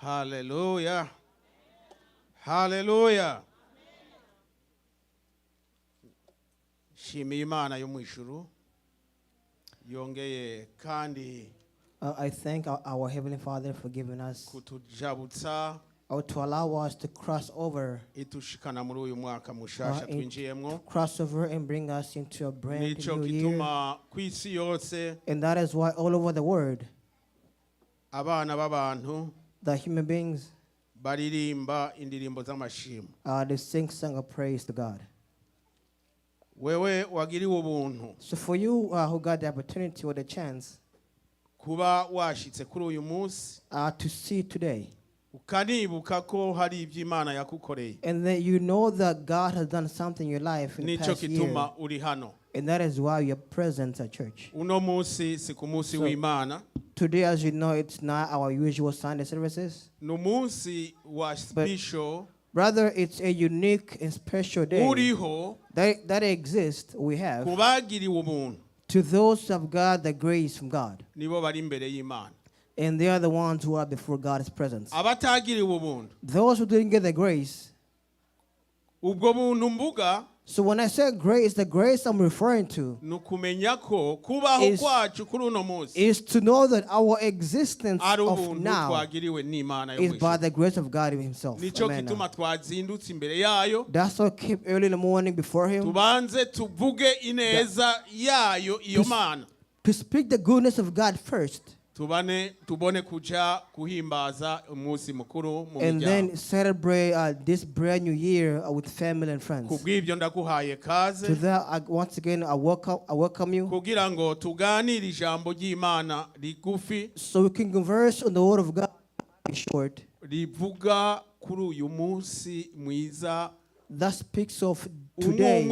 Hallelujah. Hallelujah. Shimimana yomwishuru. Yongeye kandi. I thank our Heavenly Father for giving us kutujabutsa or to allow us to cross over itushikana muri uyu mwaka mushasha twinjiyemwo. Cross over and bring us into a brand new year. Gituma kwisi yose. And that is why all over the world, abana b'abantu, the human beings, baririmba indirimbo z'amashimwe. they sing song of praise to God. Wewe wagiriwe ubuntu. So for you who got the opportunity or the chance kuba washitse kuri uyu munsi to see today, ukanibuka ko hari iby'Imana yakukoreye, and that you know that God has done something in your life in the past year, kituma uri hano. And that is why you're present at church. Uno munsi si ku munsi w'Imana. Today, as you know, it's not our usual Sunday services. No munsi wa special. Rather, it's a unique and special day that exists, we have, to those of God, the grace from God. And they are the ones who are before God's presence. Those who didn't get the grace. So when I say grace, the grace I'm referring to is to know that our existence of now is by the grace of God Himself. Amen. That's why I keep early in the morning before Him to speak the goodness of God first. And then celebrate this brand new year with family and friends. To that, once again, I welcome you. So we can converse on the word of God short. That speaks of today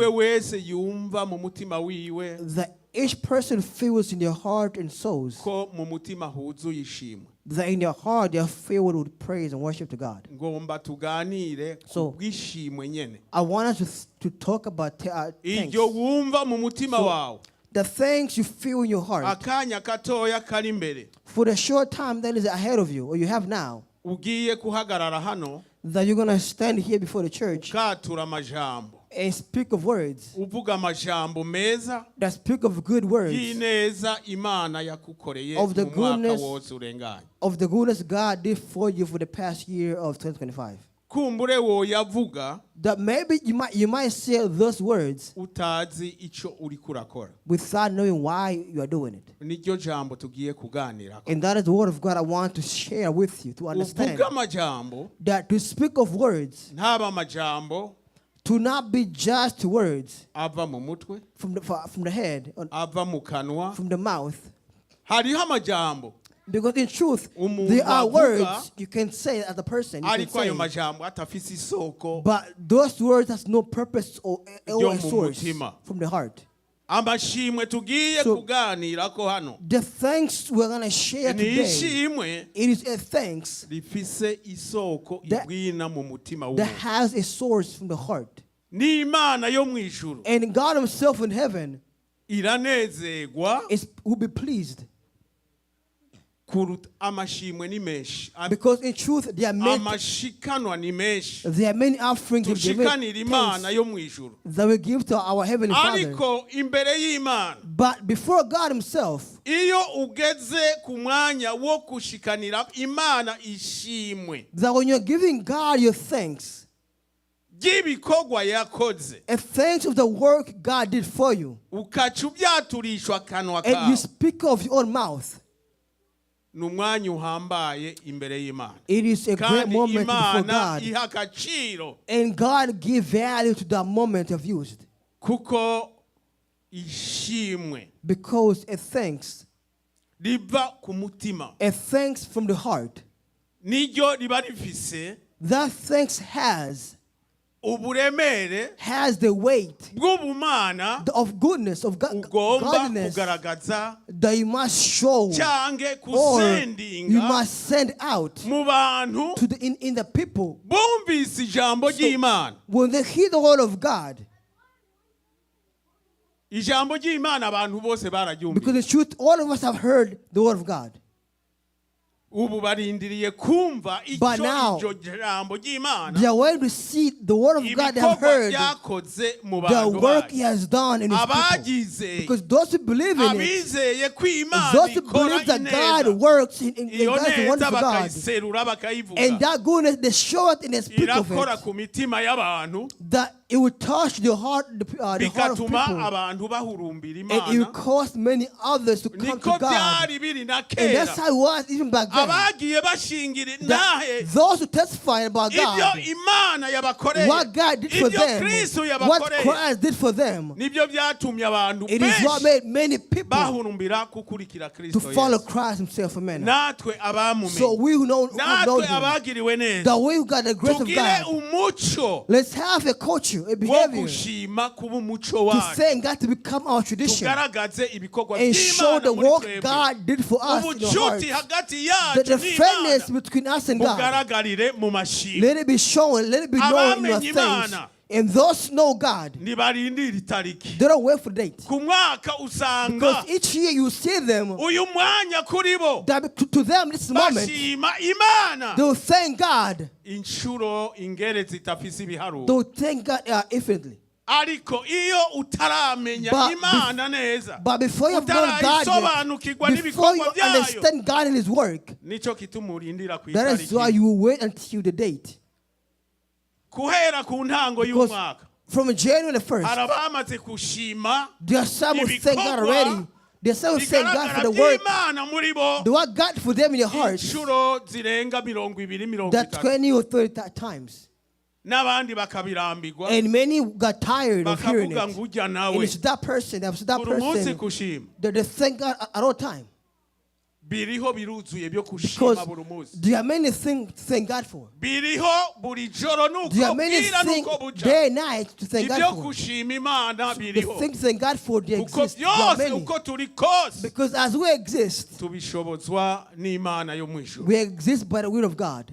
that each person feels in their heart and souls that in their heart they are filled with praise and worship to God. So I want us to talk about things. So, the things you feel in your heart for the short time that is ahead of you or you have now, that you're going to stand here before the church and speak of words, that speak of good words, of the goodness God did for you for the past year of 2025. That maybe you might say those words without knowing why you are doing it. And that is the word of God I want to share with you to understand that to speak of words, to not be just words from the head, from the mouth. Because in truth, there are words you can say as a person. But those words has no purpose or source from the heart. So, the thanks we're going to share today, it is a thanks that has a source from the heart. And God Himself in heaven will be pleased. Because in truth, there are many offerings that we give to our Heavenly Father. But before God Himself, that when you're giving God your thanks, a thanks of the work God did for you, and you speak of your own mouth, it is a great moment before God. And God gives value to that moment of use. Because a thanks from the heart, that thanks has the weight of goodness, of godliness that you must show or you must send out to in the people. So, when they hear the word of God, because in truth, all of us have heard the word of God. But now, they are waiting to see the word of God they have heard, the work He has done in His people. Because those who believe in it, those who believe that God works in God's the wonderful God, and that goodness, they show it in the speak of it, that it will touch the heart of people, and it will cause many others to come to God. And that's how it was even back then. Those who testify about God, what God did for them, what Christ did for them, it is what made many people to follow Christ Himself. Amen. So we who know Him, that we who got the grace of God, let's have a culture, a behavior, to thank God to become our tradition and show the work God did for us in our hearts. The friendliness between us and God, let it be shown, let it be known in your things. And those know God, they don't wait for date. Because each year you see them, that to them this moment, they will thank God. They will thank God infinitely. But before you have known God yet, before you understand God and His work, that is why you will wait until the date. Because from January the 1st, there are some who thank God already. There are some who thank God for the work, the work God for them in your hearts, that 20 or 30 times. And many got tired of hearing it. And it's that person, that they thank God at all times. Because there are many things to thank God for. There are many things day and night to thank God for. The things to thank God for, they exist. There are many. Because as we exist, we exist by the will of God.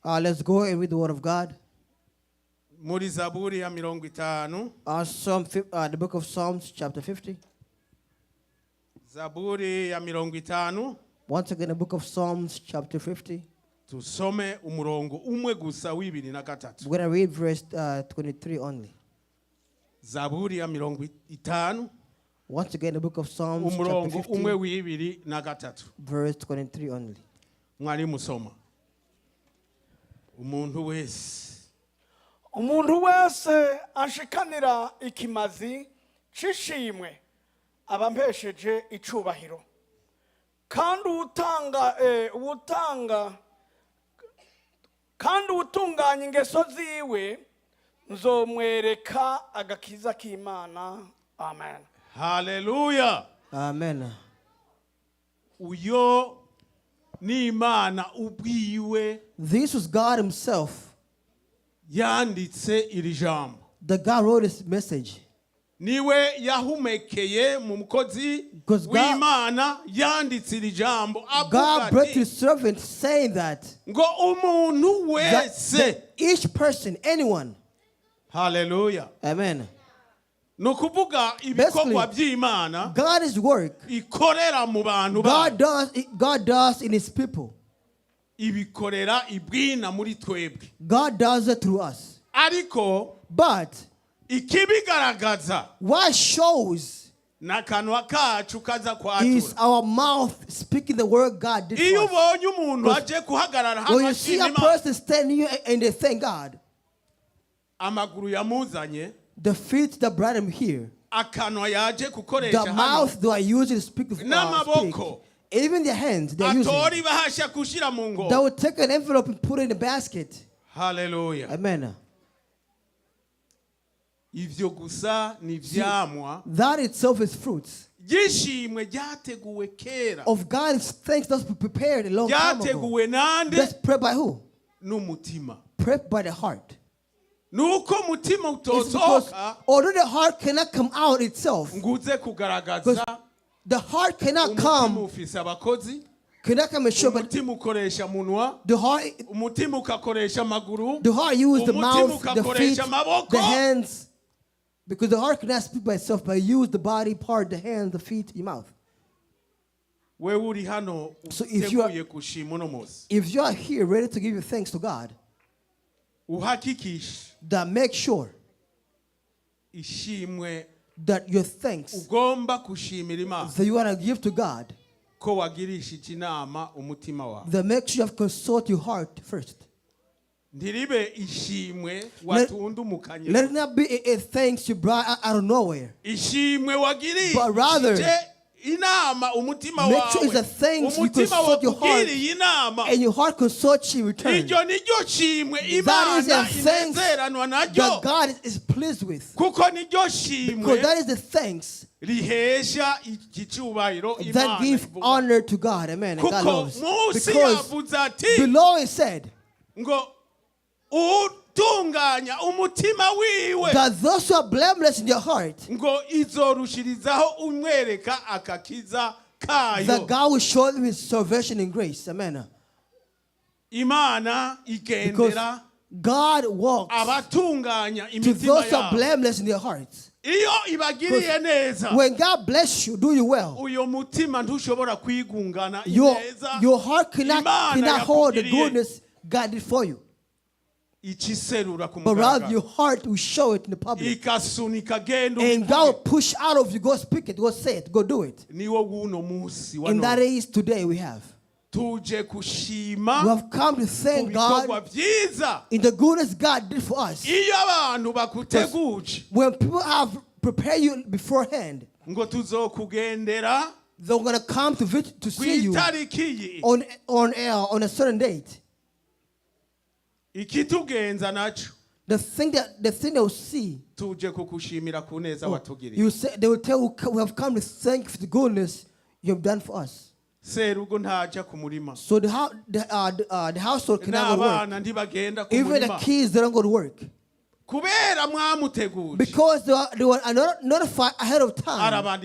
Let's go and read the word of God. The book of Psalms, chapter 50. Once again, the book of Psalms, chapter 50. We're going to read verse 23 only. Once again, the book of Psalms, chapter 50, verse 23 only. Umuntu wese ashikanira ikimazi c'ishimwe abampesheje icubahiro kandi utunganya ingeso ziwe nzomwereka agakiza k'Imana. Amen. Hallelujah. Amen. Uyo ni Imana ubwiwe. This was God Himself. Yanditse iri jambo. The God wrote this message. Niwe yahumekeye mu mukozi w'Imana yanditse iri jambo avuga God brought His servant saying that ngo umuntu wese, each person, anyone. Hallelujah. Amen. Nukuvuga ibikorwa by'Imana, God's work, ikorera mu bantu God does in His people. Ibikorera ibwina muri twebwe. God does it through us. Ariko, but ikibigaragaza, what shows nakanwa kacu kaza kwatura, is our mouth speaking the word God did for us. Iyo ubonye umuntu aje kuhagarara hano, when you see a person standing here and they thank God, amaguru yamuzanye, the feet that brought him here, akanwa yaje kukoresha, the mouth they are using to speak, even their hands they are using, they will take an envelope and put it in a basket. Hallelujah. Amen. Ivyo gusa ni vyamwa, that itself is fruits Ishimwe ryateguwe kera, of God's thanks that's prepared a long time ago. That's prepared by who? N'umutima. Prepared by the heart. Nuko mutima utosoka, although the heart cannot come out itself, nguze kugaragaza, the heart cannot come, ufisa abakozi, cannot come and show, but umutima ukoresha munwa, umutima ukakoresha maguru, the heart uses the mouth, the feet, the hands, because the heart cannot speak by itself, but use the body part, the hands, the feet, your mouth. So if you are here ready to give your thanks to God, that make sure that your thanks that you want to give to God, that make sure you have consult your heart first. Let it not be a thanks you brought out of nowhere, but rather make sure it's a thanks you consult your heart, and your heart consults you in return. That is a thanks that God is pleased with, because that is the thanks that give honor to God. Amen. And God loves. Because below it said that those who are blameless in their heart, that God will show them His salvation and grace. Amen. Because God walks to those who are blameless in their hearts. When God bless you, do you well, your heart cannot hold the goodness God did for you. But rather your heart will show it in the public, and God will push out of you. Go speak it, go say it, go do it. And that is today we have. We have come to thank God in the goodness God did for us. When people have prepared you beforehand, they're going to come to see you on a certain date. The thing they will see, they will tell, we have come to thank you for the goodness you have done for us. So the household cannot go to work. Even the kids, they don't go to work. Because they were notified ahead of time.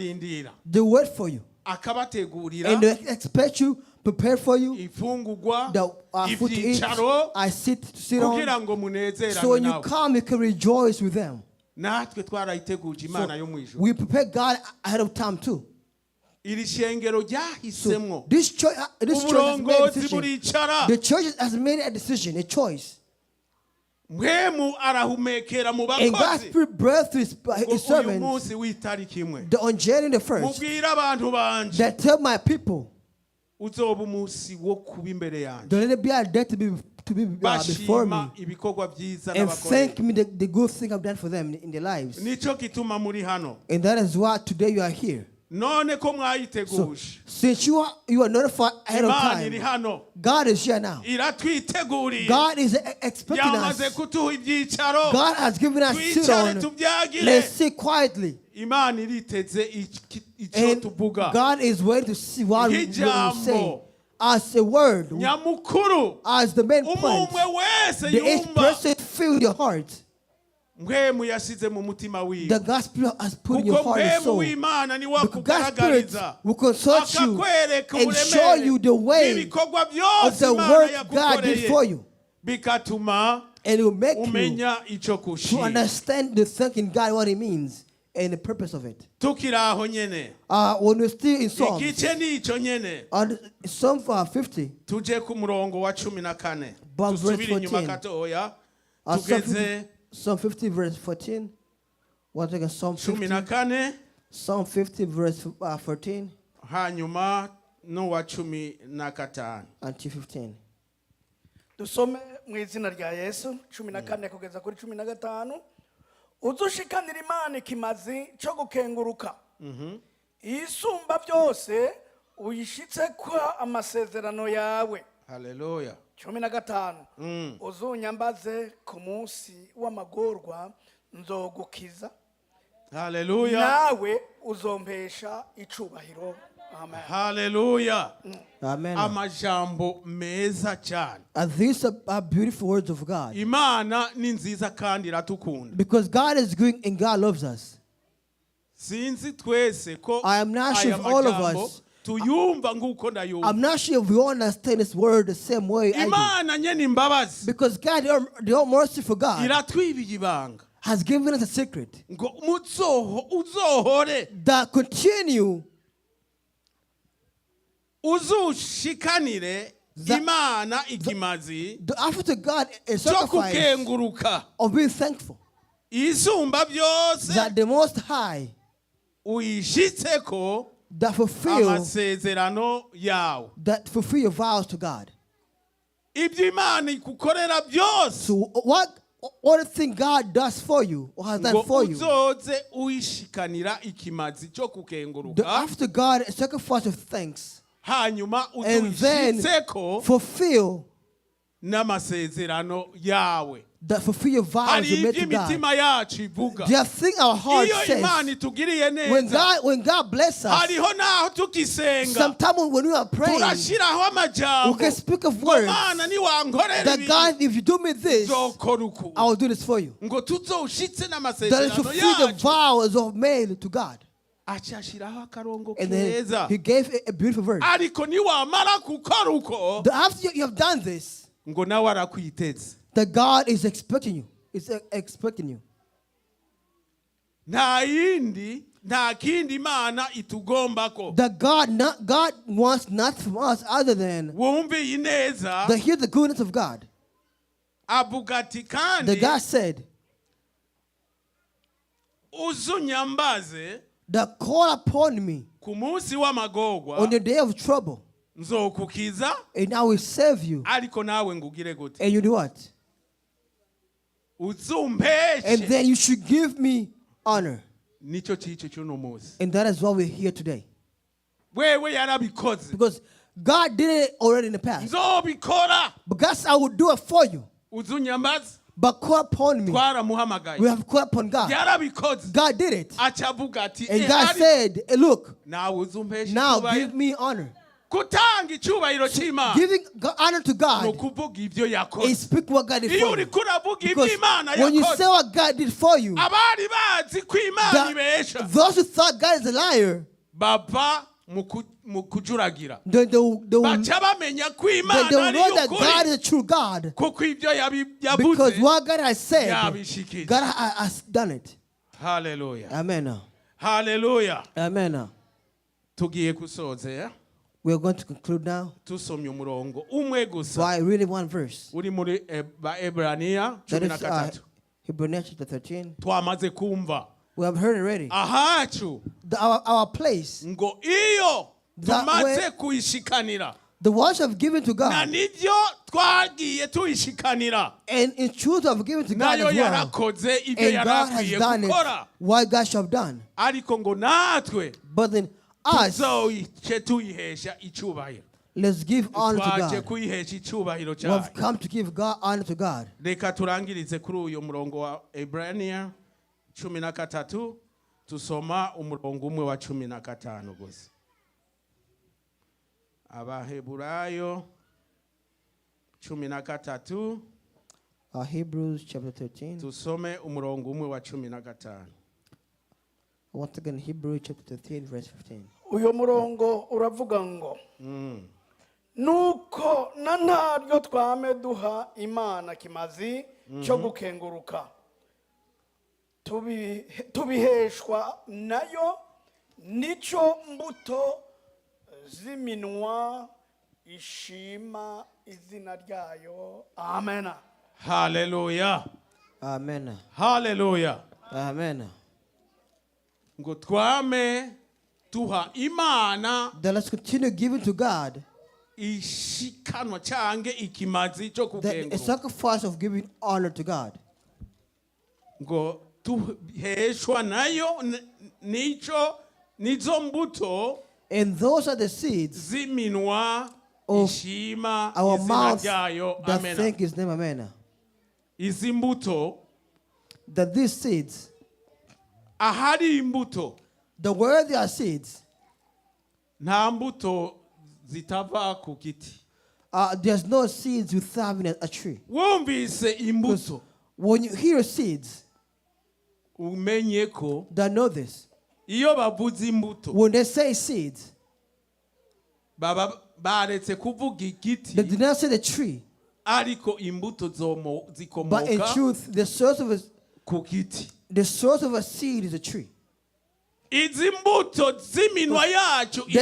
They wait for you. And they expect you, prepare for you, the food to eat, I sit on. So when you come, you can rejoice with them. So we prepare God ahead of time too. So this church has made a decision. The church has made a decision, a choice. And God Spirit breathed to His servants on January the 1st that tell my people, don't let it be a day to be before me and thank me the good thing I've done for them in their lives. And that is why today you are here. So, since you are notified ahead of time, God is here now. God is expecting us. God has given us sit on. Let's sit quietly. And God is waiting to see what we will say. As a word, as the main point, each person feel your heart. The gospel has put in your heart and soul. Because God's Spirit will consult you and show you the way of the work God did for you. And it will make you to understand the thanking God, what it means, and the purpose of it. When we're still in Psalms, Psalm 50, verse 14. Psalm 50 verse 14. One second, Psalm 50. Psalm 50 verse 14. Until 15. Dusome mu izina rya Yesu 14 kugeza kuri 15. Uzushikanira Imana ikimazi cyo gukenguruka. Isumba byose uyishitse kwa amasezerano yawe. Hallelujah. 15. Uzunyambaze ku munsi w'amagorwa nzogukiza. Hallelujah. Nawe uzompesha icubahiro. Amen. Hallelujah. Amen. Amajambo meza cyane. And these are beautiful words of God. Imana ni nziza kandi iratukunda. Because God is good and God loves us. Sinzi twese ko I am not sure if all of us tuyumva nguko ndayumva. I'm not sure if we all understand this word the same way I Imana nyene imbabazi. Because God, the all merciful God, iratwibiye ibanga. Has given us a secret. Ngo uzohore. That continue uzushikanire imana ikimazi after God a sacrifice of being thankful isumba byose that the Most High uyishitseko that fulfill amasezerano yawe, that fulfill your vows to God. ibyo imana ikukorera byose, So what thing God does for you or has done for you, uzoze uyishikanira ikimazi cyo kukenguruka, after God a sacrifice of thanks, hanyuma and then uzuyishitseko fulfill n'amasezerano yawe. that fulfill your vows you made to God. There are things our heart says. When God bless us, sometimes when we are praying, we can speak of words that God, if you do me this, I will do this for you. That is to fulfill the vows of made to God. And then he gave a beautiful verse. After you have done this, that God is expecting you. Is expecting you. That God wants nothing from us other than to hear the goodness of God. The God said, that call upon me on the day of trouble, and I will save you. And you do what? And then you should give me honor. And that is why we're here today. Because God did it already in the past. Because I will do it for you. But call upon me. We have called upon God. God did it. And God said, hey, look, now give me honor. Giving honor to God is speak what God did for you. Because when you say what God did for you, those who thought God is a liar, they will know that God is a true God. Because what God has said, God has done it. Hallelujah. Amen. Hallelujah. Amen. We are going to conclude now. By reading one verse. That is Hebrews chapter 13. We have heard already. Our place. The worship of giving to God. And in truth of giving to God as well. And God has done it. What God shall have done. But then us, let's give honor to God. We have come to give God honor to God. Reka turangirize kuri uyu murongo wa Ebrania 13 tusoma umurongo umwe wa 15 gusa. Abaheburayo 13 Hebrews chapter 13 tusome umurongo umwe wa 15. Once again, Hebrews chapter 13 verse 15. Uyo murongo uravuga ngo nuko na ntaryo twame duha Imana kimazi cyo gukenguruka tubiheshwa nayo nico mbuto ziminwa ishima izina ryayo. Amen. Hallelujah. Amen. Hallelujah. Amen. Ngo twame tuha Imana, then let's continue giving to God ishikanwa change ikimazi cyo kukenguruka, a sacrifice of giving honor to God. Ngo tuheshwa nayo nizo mbuto, and those are the seeds ziminwa ishima our mouth that thank His name. Amen. Izi mbuto, that these seeds, ahari imbuto, the word they are seeds, nta mbuto zitava ku giti. There's no seeds without a tree. Wumvise imbuto, when you hear seeds, umenye ko that know this. Iyo bavuze imbuto, when they say seeds, baba baretse kuvuga igiti, they did not say the tree. Ariko imbuto zikomoka, but in truth, the source of a ku giti. The source of a seed is a tree. The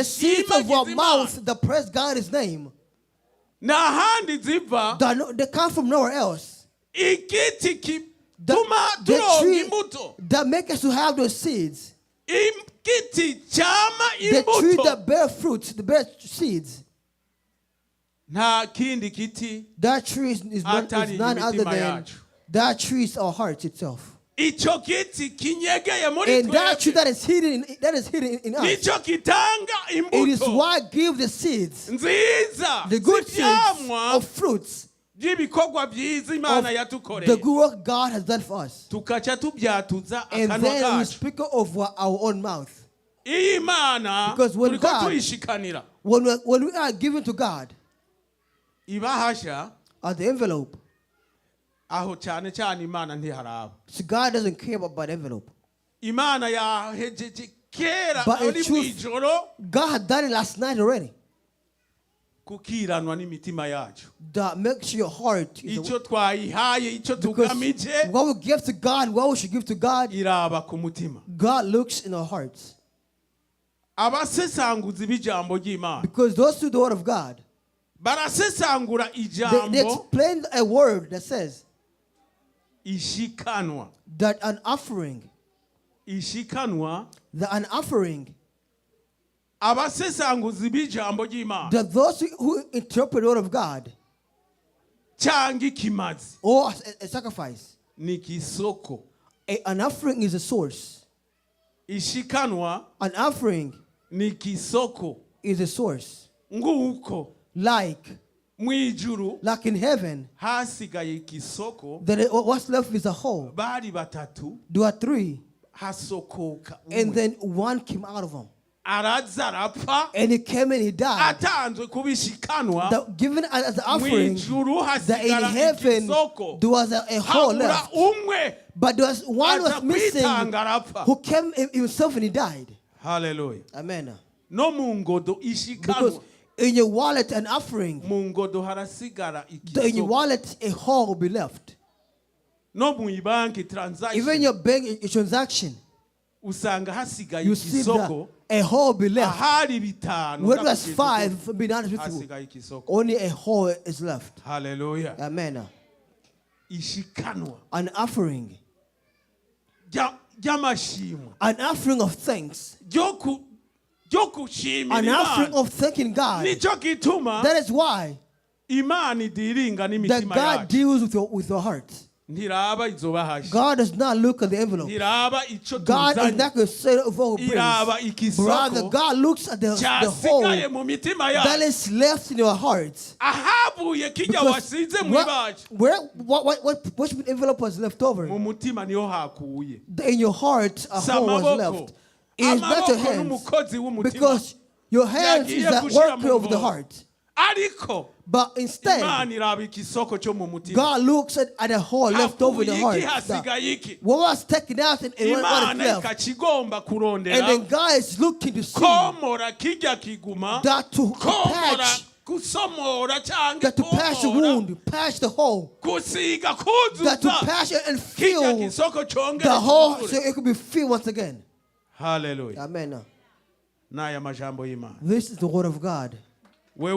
seeds of our mouth that praise God His name. They come from nowhere else. The tree that makes us to have those seeds. The tree that bear fruits, that bear seeds. That tree is none other than that tree is our heart itself. And that tree that is hidden in us. It is what gives the seeds, the good seeds of fruits, of the good work God has done for us. And then we speak of our own mouth. Because when we are given to God, at the envelope, so God doesn't care about the envelope. But in truth, God had done it last night already. That makes your heart. Because what we give to God, what we should give to God, God looks in our hearts. Because those who do the word of God, they explain a word that says that an offering, that those who interpret the word of God or a sacrifice, an offering is a source. An offering is a source. Like in heaven, what's left is a hole. There are three. And then one came out of them. And he came and he died. Given as an offering, that in heaven there was a hole left. But there was one was missing who came himself and he died. Hallelujah. Amen. Because in your wallet an offering, in your wallet a hole will be left. Even your bank transaction, you see that a hole will be left. When it was 5, be honest with you, only a hole is left. Hallelujah. Amen. An offering. An offering of thanks. An offering of thanking God. That is why that God deals with your heart. God does not look at the envelope. God is not concerned with what we bring. Rather, God looks at the hole that is left in your heart. Because which envelope was left over? In your heart, a hole was left. It is not your hands. Because your hands is the worker of the heart. But instead, God looks at the hole left over in the heart. What was taken out and what was left. And then God is looking to see that to patch the wound, patch the hole, that to patch it and fill the hole so it could be filled once again. Hallelujah. Amen. This is the word of God. If you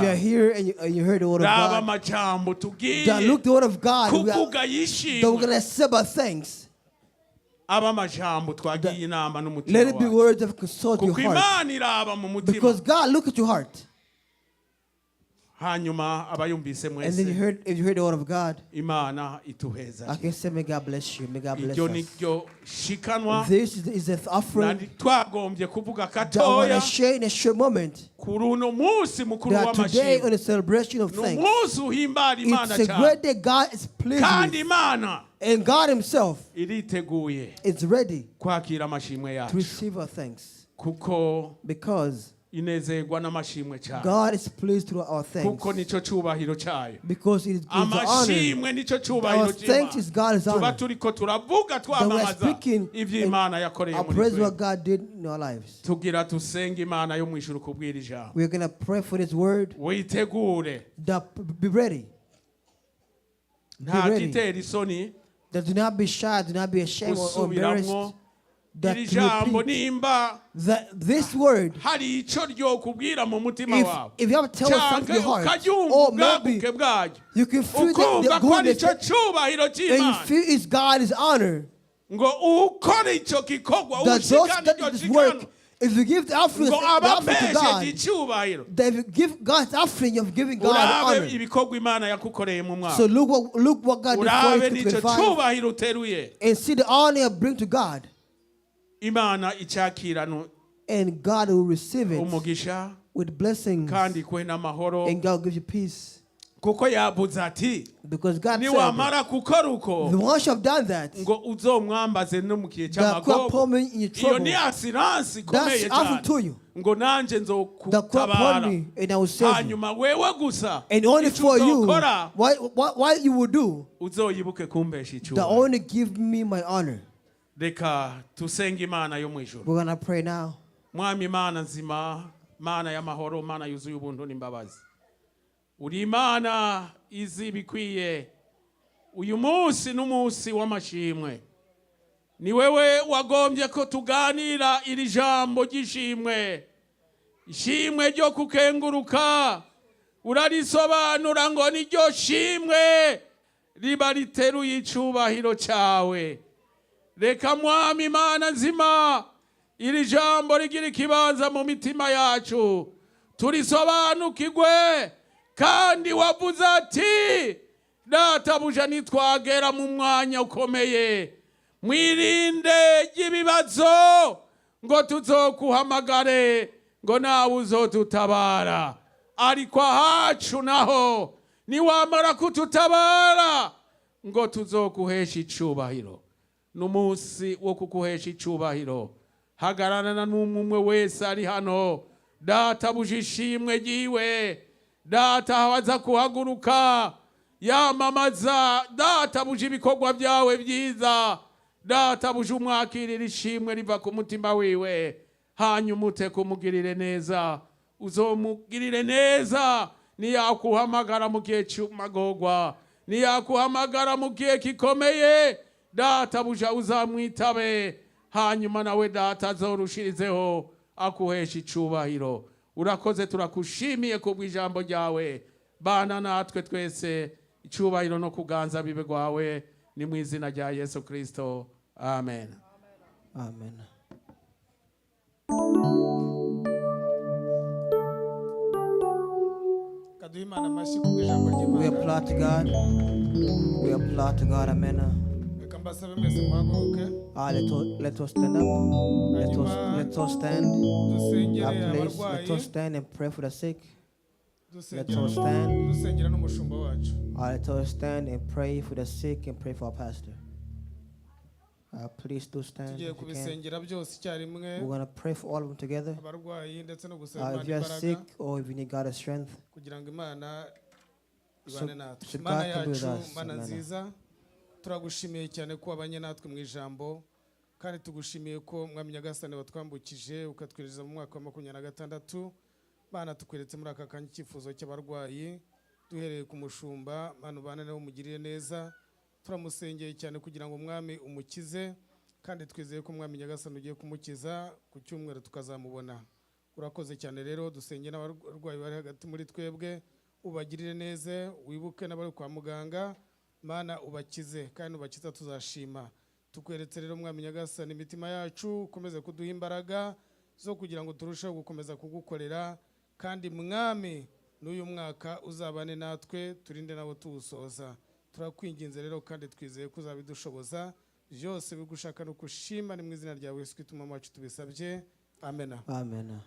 are here and you heard the word of God, that look the word of God, that we're going to say about thanks. Let it be words that consult your heart. Because God look at your heart. And then if you heard the word of God, I can say, may God bless you. May God bless us. This is the offering that I want to share in a short moment. That today, on the celebration of thanks, it's a great day God is pleased with. And God Himself is ready to receive our thanks. Because God is pleased through our thanks. Because it is God's honor. Our thanks is God's honor. That we are speaking and praise what God did in our lives. We're going to pray for this word. Be ready. Be ready. That do not be shy, do not be ashamed or embarrassed. that this word, if you have to tell us something in your heart, or maybe you can feel the goodness and you feel it's God's honor, that those that do this work, if you give the offering to God, that if you give God's offering, you're giving God honor. So look what God did for you and see the honor you bring to God. And God will receive it with blessings. And God gives you peace. Because God said, once you have done that, that could put me in your trouble. That's often to you. That could upon me and I will save you. And only for you, what you will do, that only give me my honor. We're going to pray now. Uri Imana izi bikwiye. Uyu munsi n'umunsi w'amashimwe. Ni wewe wagombye ko tuganira iri jambo ry'ishimwe. Ishimwe ryo kukenguruka. Urarisobanura ngo niryo shimwe riba riteruye icubahiro cyawe. Reka Mwami Imana nzima iri jambo rigira ikibanza mu mitima yacu. Turisobanukirwe. Kandi wavuze ati databuja nitwagera mu mwanya ukomeye mwirinde ry'ibibazo ngo tuzokuhamagare ngo nawe uzotutabara ariko ahacu naho niwamara kututabara ngo tuzokuhesha icubahiro n'umunsi wo kukuhesha icubahiro hagararana n'umwe wese ari hano databuja ishimwe ryiwe data hawaza kuhaguruka yamamaza data buje ibikorwa byawe byiza data buje umwakirira ishimwe riva ku mutima wiwe hanyuma ute kumugirire neza uzomugirire neza niyakuhamagara mu gihe cy'amagorwa niyakuhamagara mu gihe kikomeye data buje uzamwitabe hanyuma nawe data azorushirizeho akuhesha icubahiro. Urakoze turakushimiye ku bw'ijambo ryawe bana natwe twese icubahiro no kuganza bibe gwawe ni mu izina rya Yesu Kristo amen. Amen. We applaud to God. We applaud to God. Amen. Let us stand up. Let us stand. Please, let us stand and pray for the sick. Let us stand. Let us stand and pray for the sick and pray for our pastor. Please do stand. We're going to pray for all of them together. If you are sick or if you need God's strength, so God can be with us. Amen. Turagushimiye cyane ko abanye natwe mu ijambo kandi tugushimiye ko mwami Nyagasani watwambukije ukatwiriza mu mwaka wa 2026 bana tukweretse muri aka kanya cyifuzo cy'abarwayi duhereye ku mushumba manu bana nawe mugirire neza turamusengeye cyane kugira ngo mwami umukize kandi twizeye ko mwami Nyagasani ugiye kumukiza ku cyumweru tukazamubona. Urakoze cyane rero dusenge n'abarwayi bari hagati muri twebwe ubagirire neza wibuke n'abari kwa muganga Mana ubakize kandi ubakiza tuzashima. Tukweretse rero mwami Nyagasani imitima yacu ukomeze kuduha imbaraga zo kugira ngo turusheho gukomeza kugukorera kandi mwami n'uyu mwaka uzabane natwe turinde nabo tuwusoza. Turakwinginze rero kandi twizeye ko uzabidushoboza byose bigushaka no kushima ni mu izina rya Yesu Kristo umwami wacu tubisabye. Amen. Amen.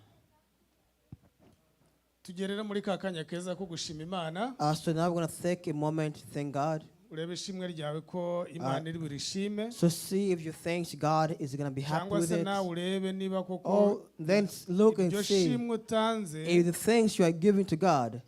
Tugerera muri ka kanya keza ko gushima Imana. So now we're going to take a moment to thank God. So see if you think God is going to be happy with it. Or then look and see if the things you are giving to God